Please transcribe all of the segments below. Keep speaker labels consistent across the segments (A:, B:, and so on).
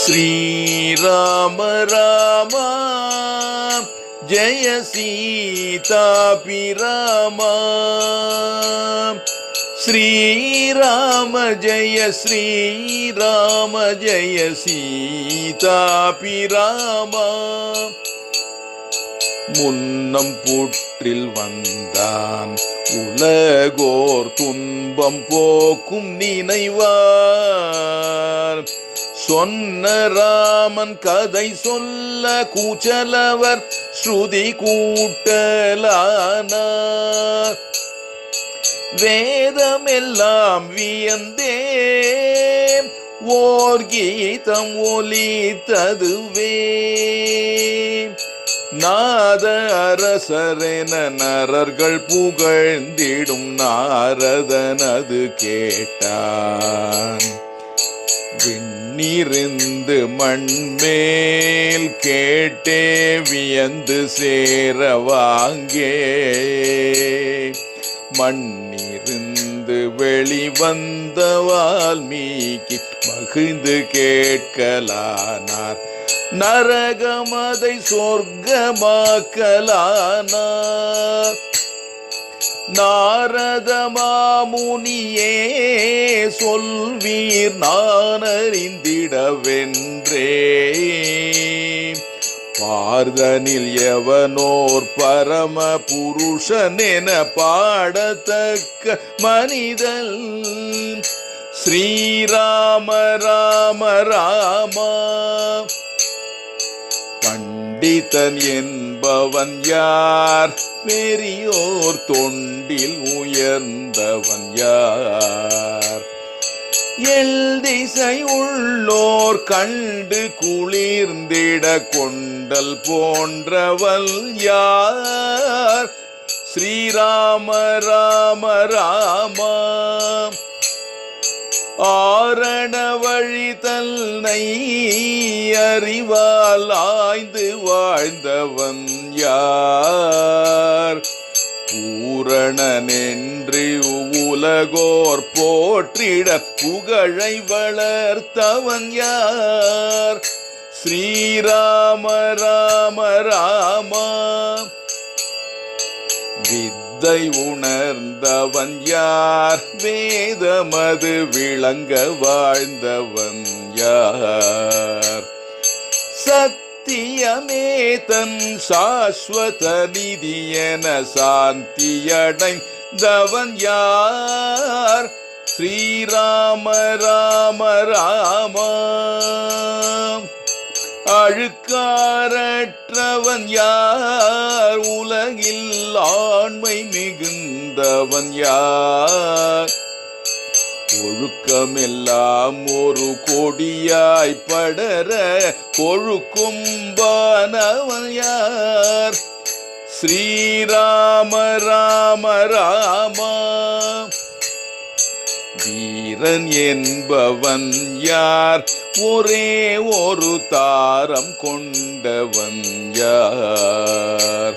A: श्रीराम राम जय सीताभिराम श्रीराम जय श्रीराम जय सीताभिराम முன்னம் புற்றில் வந்தான் உலகோர் துன்பம் போக்கும் நினைவார் சொன்ன ராமன் கதை சொல்ல கூச்சலவர் ஸ்ருதி கூட்டலானார் வேதமெல்லாம் வியந்தே ஓர் கீதம் ஒலித்ததுவே நாத அரசரென நரர்கள் புகழ்ந்திடும் நாரதனது கேட்டான் விண்ணிருந்து மண்மேல் கேட்டே வியந்து சேர வாங்கே மண்ணிருந்து வெளிவந்த வால்மீகி மகிழ்ந்து கேட்கலானார் நரகமதை சொர்க்கமாக்கலானார் நாரத மாமுனியே சொல்வீர் நான் அறிந்திடவென்றே பார்தனில் எவனோர் பரம புருஷன் என பாடத்தக்க மனிதன் ஸ்ரீராம ராம ராம பண்டிதன் என்பவன் யார் பெரியோர் தொண்டில் உயர்ந்தவன் யார் எல்திசை உள்ளோர் கண்டு குளிர்ந்திட கொண்டல் போன்றவள் யார் ஸ்ரீராம ராம ராம ஆரண வழி தன்னை அறிவால் ஆய்ந்து வாழ்ந்தவன் யார் பூரணனென்று உலகோர் போற்றிட புகழை வளர்த்தவன் யார் ஸ்ரீராம ராம ராம வித்தை உணர்ந்தவன் யார் வேதமது விளங்க வாழ்ந்தவன் யார் சத்தியமே தன் சாஸ்வத நிதி என சாந்தியடைந்தவன் யார் ஸ்ரீராம ராம ராம அழுக்காரற்றவன் யார் உலகில் ஆண்மை மிகுந்தவன் யார் ஒழுக்கமெல்லாம் ஒரு கொடியாய் படர கொழுக்கும்பானவன் யார் ஸ்ரீராம ராம ராம வீரன் என்பவன் யார் ஒரே ஒரு தாரம் கொண்டவன் யார்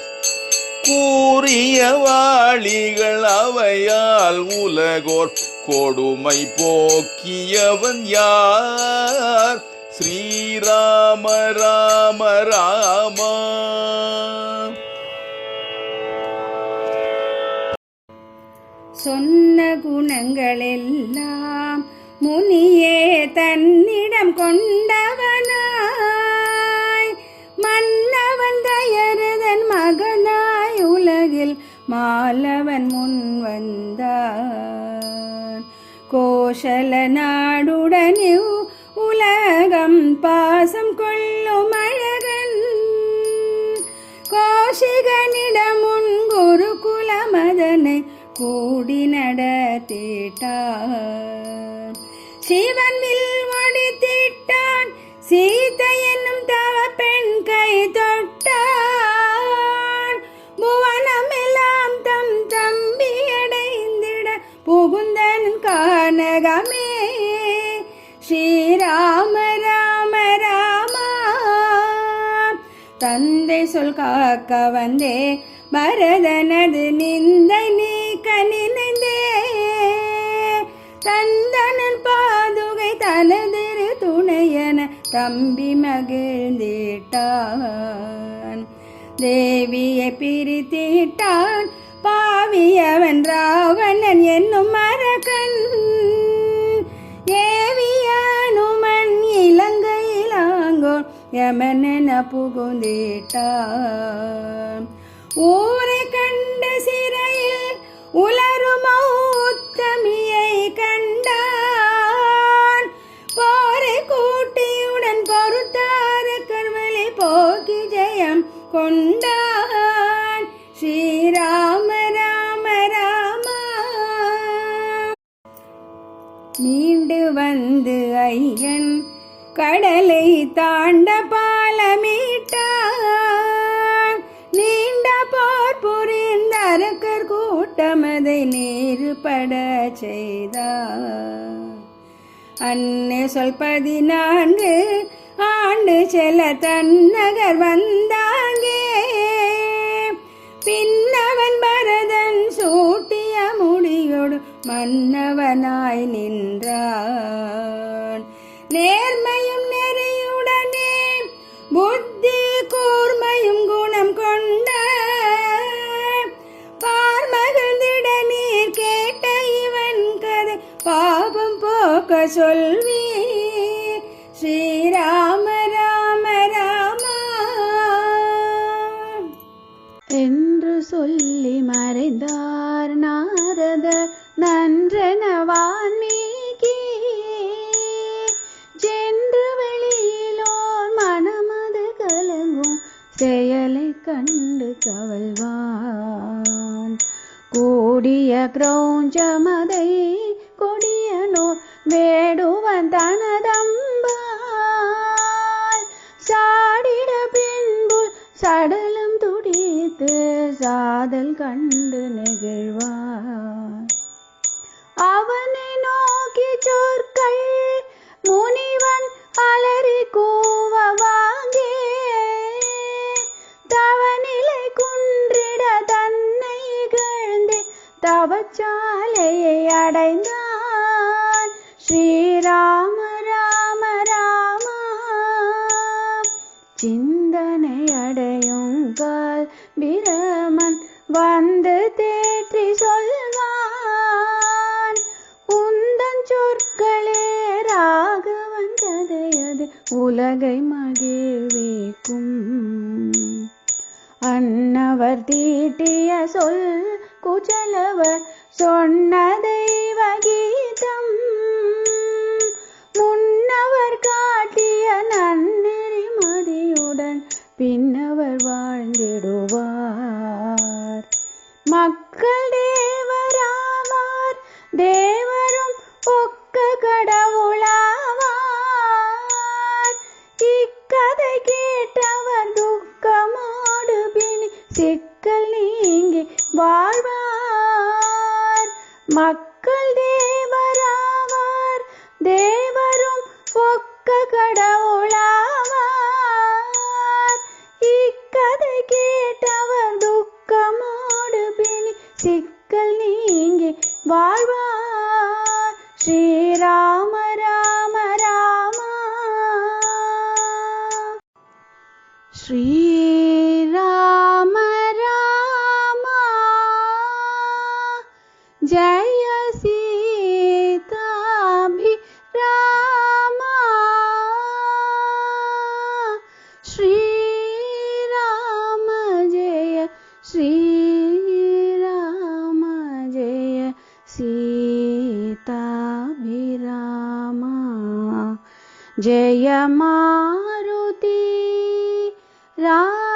A: கூறிய வாளிகள் அவையால் உலகோர் கொடுமை போக்கியவன் யார் ஸ்ரீராம ராம ராம
B: சொன்ன குணங்களெல்லாம் முனியே தன்னிடம் கொண்டவனாய் மன்னவன் தயரதன் மகனாய் உலகில் மாலவன் முன் வந்தான் கோஷல நாடுடன் உலகம் பாசம் கொள்ளும் அழகன் கோஷிகனிடம் முன் குருகுல மதனை கூடி நடத்திட்டான் சிவன் வில் முடித்திட்டான் சீதை என்னும் தவ பெண் கை தொட்டான் புவனமெல்லாம் தம் தம்பி அடைந்திட புகுந்தன் கானகமே ஸ்ரீராம ராம ராம தந்தை சொல் காக்க வந்தே பரதனது நிந்தை நீக்க நினைந்தே தந்தனன் பாதுகை தனதிரு துணையன தம்பி மகிழ்ந்திட்டான். தேவியை பிரித்திட்டான் பாவியவன் ராவணன் என்னும் மரகன். ஏவியானுமன் இலங்கையிலாங்கோன் யமனென புகுந்திட்டான். ஊரை கண்ட சிறையில் உலரும் உத்தமியை கண்டான். போரை கூட்டியுடன் பொறுத்தார கர்மலை போக்கி ஜெயம் கொண்டான். ஸ்ரீராம ராம ராம. மீண்டு வந்து ஐயன் கடலை தாண்ட பாலமிட்டான். நீண்ட போர் புரிந்த அரக்கர் கூட்டமதை நேருபட செய்தார். அன்னே சொல் 14 ஆண்டு செல தன்னகர் வந்தாங்கே. பின்னவன் பரதன் சூட்டிய முடியோடு மன்னவனாய் நின்றான். நேர்மையும் நெறியுடனே புத்தி கூர்மையும் குணம் கொண்ட பார்மகிழ்ந்திட நீர் கேட்ட இவன் கதை பாவம் போக்க சொல்வீர். ஸ்ரீராம ராம ராம
C: என்று சொல்லி மறைந்தார் நாரதர் நன்றென வான்மீகி. சென்று வெளியிலோர் மனமது கலங்கும் செயலை கண்டு கவல்வான். கூடிய கிரௌஞ்சமதை கொடியனோர் வேடுவன் தனதம்பால் சாடிட பின்புல் சடலம் துடித்து சாதல் கண்டு நெகிழ்வார். அவனை நோக்கி சொற்கள் முனிவன் அலறி கூவ வாங்கே. தவநிலை குன்றிட தன்னை இகழ்ந்து தவச்சாலையை அடைந்தான். ஸ்ரீராம ராம ராம. சிந்தனை அடையுங்கால் பிரமன் வந்து தேற்றி சொல்வான். உந்தன் சொற்களே ராகவன் கதையது உலகை மகிழ்விக்கும். அன்னவர் தீட்டிய சொல் குச்சலவர் சொன்ன தெய்வ கீதம். முன்னவர் காட்டிய நன்னெறி மதியுடன் பின்னவர் வாழ்ந்திடுவார். மக்கள் தேவராவார், தேவரும் ஒக்க கடவுளாவார். இக்கதை கேட்டவர் துக்கமோடு பிணி சிக்கல் நீங்கி வாழ்வார். மக்கள் தேவராவார், தேவரும் ஒக்க கடவுளாவார். இக்கதை கேட்டவர் துக்கமோடு பிணி சிக்கல் நீங்கி வாழ்வார். ஸ்ரீராம ராம ராம. ஸ்ரீராம ராம ஜய சீதாபிராம. ஸ்ரீராம ஜய ஸ்ரீராம ஜய சீதாபிராம. ஜய மாருதி ராம.